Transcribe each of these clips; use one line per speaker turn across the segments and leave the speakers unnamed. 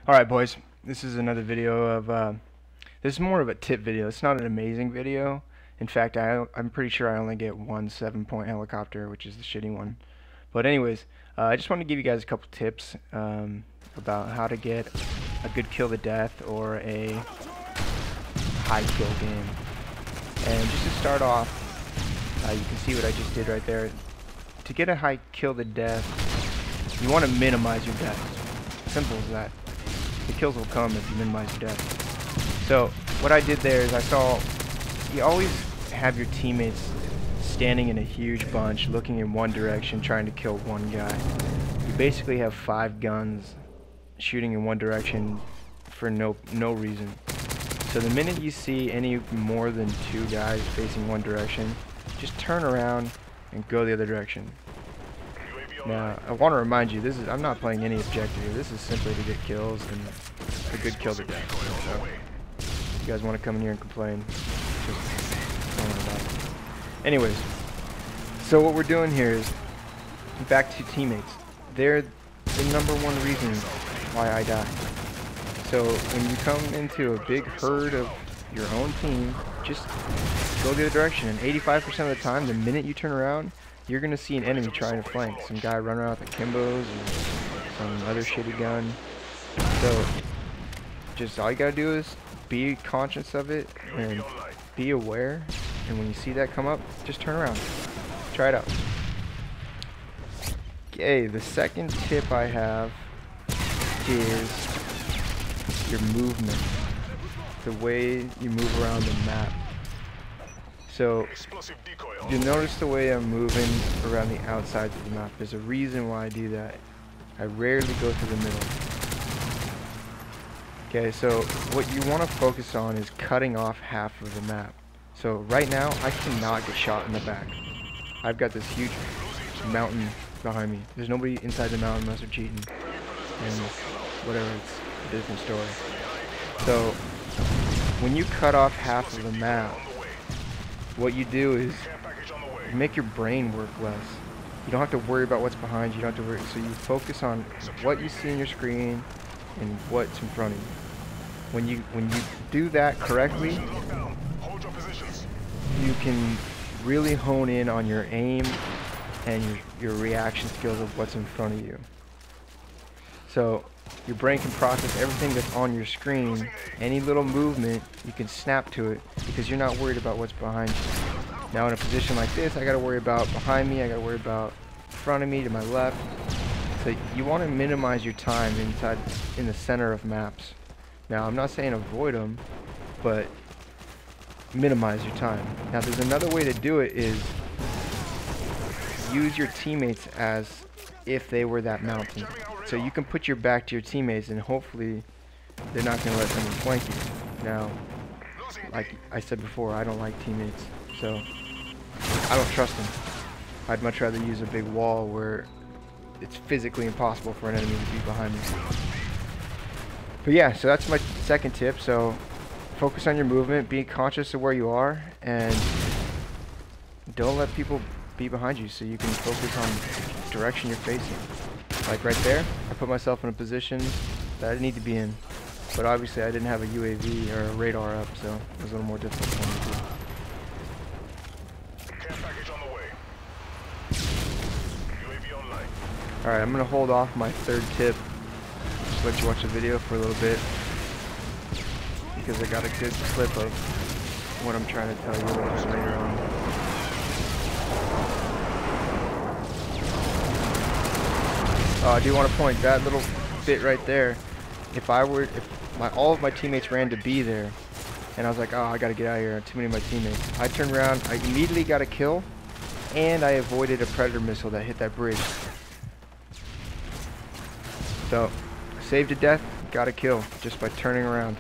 Alright boys, this is another video of, this is more of a tip video. It's not an amazing video. In fact, I'm pretty sure I only get one 7-point helicopter, which is the shitty one. But anyways, I just want to give you guys a couple tips about how to get a good kill to death or a high kill game. And just to start off, you can see what I just did right there. To get a high kill to death, you want to minimize your deaths. Simple as that. The kills will come if you minimize your death. So what I did there is I saw you always have your teammates standing in a huge bunch looking in one direction trying to kill one guy. You basically have 5 guns shooting in one direction for no reason. So the minute you see any more than 2 guys facing one direction, just turn around and go the other direction. Now, I want to remind you, I'm not playing any objective here. This is simply to get kills and a good kill to death. So, if you guys want to come in here and complain, just don't worry about it. Anyways, so what we're doing here is, back to teammates. They're the #1 reason why I die. So, when you come into a big herd of your own team, just go the other direction. And 85% of the time, the minute you turn around, you're going to see an enemy trying to flank. Some guy run around with the Kimbos or some other shitty gun. So, just all you got to do is be conscious of it and be aware. And when you see that come up, just turn around. Try it out. Okay, the second tip I have is your movement. The way you move around the map. So, you'll notice the way I'm moving around the outsides of the map. There's a reason why I do that. I rarely go through the middle. Okay, so what you want to focus on is cutting off half of the map. So right now, I cannot get shot in the back. I've got this huge mountain behind me. There's nobody inside the mountain unless they're cheating. And whatever, it's a different story. So, when you cut off half of the map, what you do is you make your brain work less. You don't have to worry about what's behind you. You don't have to worry. So you focus on what you see on your screen and what's in front of you. When you do that correctly, you can really hone in on your aim and your reaction skills of what's in front of you. So your brain can process everything that's on your screen. Any little movement, you can snap to it because you're not worried about what's behind you. Now in a position like this, I got to worry about behind me, I got to worry about in front of me, to my left. So you want to minimize your time in the center of maps. Now I'm not saying avoid them, but minimize your time. Now there's another way to do it is use your teammates as if they were that mountain. So you can put your back to your teammates and hopefully they're not going to let someone flank you. Now, like I said before, I don't like teammates, so I don't trust them. I'd much rather use a big wall where it's physically impossible for an enemy to be behind me. But yeah, so that's my second tip. So focus on your movement, be conscious of where you are, and don't let people be behind you so you can focus on the direction you're facing. Like right there, I put myself in a position that I didn't need to be in. But obviously I didn't have a UAV or a radar up, so it was a little more difficult for me to do. Alright, I'm going to hold off my third tip. Just let you watch the video for a little bit. Because I got a good clip of what I'm trying to tell you a little bit later on. I do want to point that little bit right there. If all of my teammates ran to B there, and I was like, oh, I gotta get out of here, too many of my teammates. I turned around, I immediately got a kill, and I avoided a predator missile that hit that bridge. So, saved to death, got a kill just by turning around.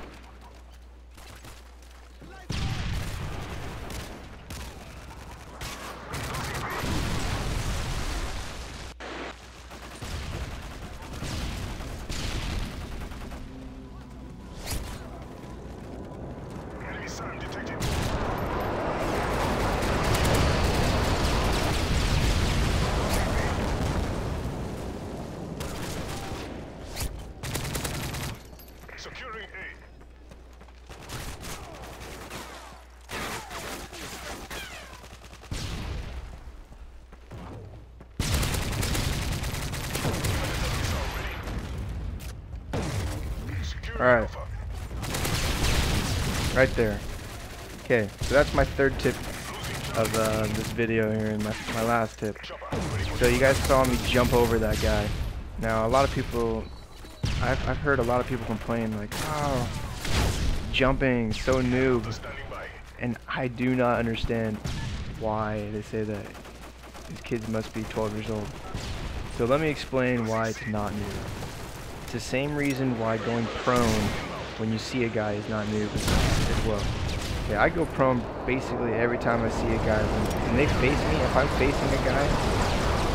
Securing A.
Alright. Right there. Okay, so that's my third tip of this video here, and my last tip. So you guys saw me jump over that guy. Now a lot of people, I've heard a lot of people complain like, oh, jumping, so noob. And I do not understand why they say that. These kids must be 12 years old. So let me explain why it's not new. It's the same reason why going prone when you see a guy is not new as well. Okay, I go prone basically every time I see a guy. When they face me, if I'm facing a guy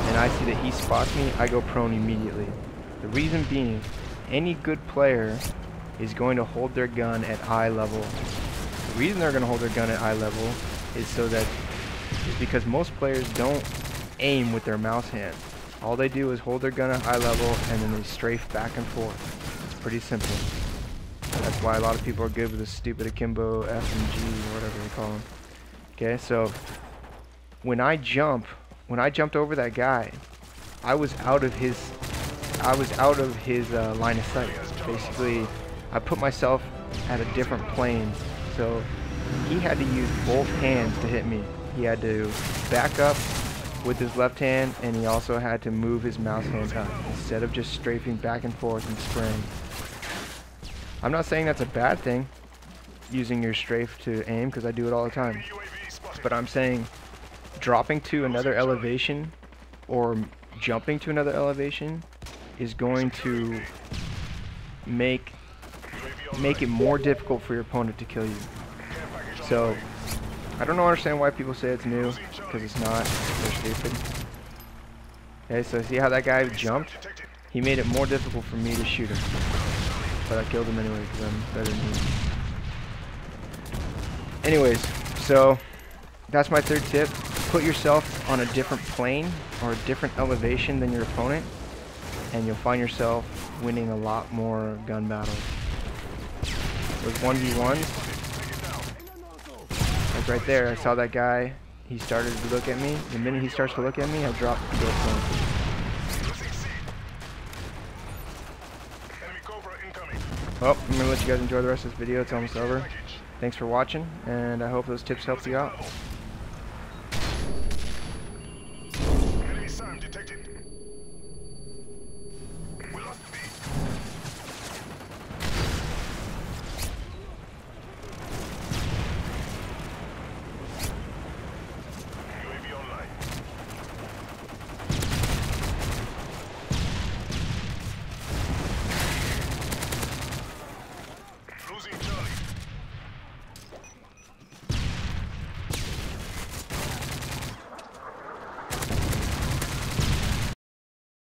and I see that he spots me, I go prone immediately. The reason being, any good player is going to hold their gun at eye level. The reason they're going to hold their gun at eye level is because most players don't aim with their mouse hand. All they do is hold their gun at eye level and then they strafe back and forth. It's pretty simple. That's why a lot of people are good with the stupid akimbo SMG or whatever they call them. Okay, so when I jumped over that guy, I was out of his line of sight. Basically, I put myself at a different plane, so he had to use both hands to hit me. He had to back up with his left hand, and he also had to move his mouse hand up instead of just strafing back and forth and spraying. I'm not saying that's a bad thing, using your strafe to aim, because I do it all the time. But I'm saying dropping to another elevation or jumping to another elevation is going to make it more difficult for your opponent to kill you. So I don't understand why people say it's new, because it's not. They're stupid. Okay, so see how that guy jumped? He made it more difficult for me to shoot him. But I killed him anyway because I'm better than him. Anyways, so that's my third tip. Put yourself on a different plane or a different elevation than your opponent, and you'll find yourself winning a lot more gun battles. With 1v1s, like right there, I saw that guy, he started to look at me. The minute he starts to look at me, I drop the kill point. Well, I'm going to let you guys enjoy the rest of this video. It's almost over. Thanks for watching, and I hope those tips helped you out.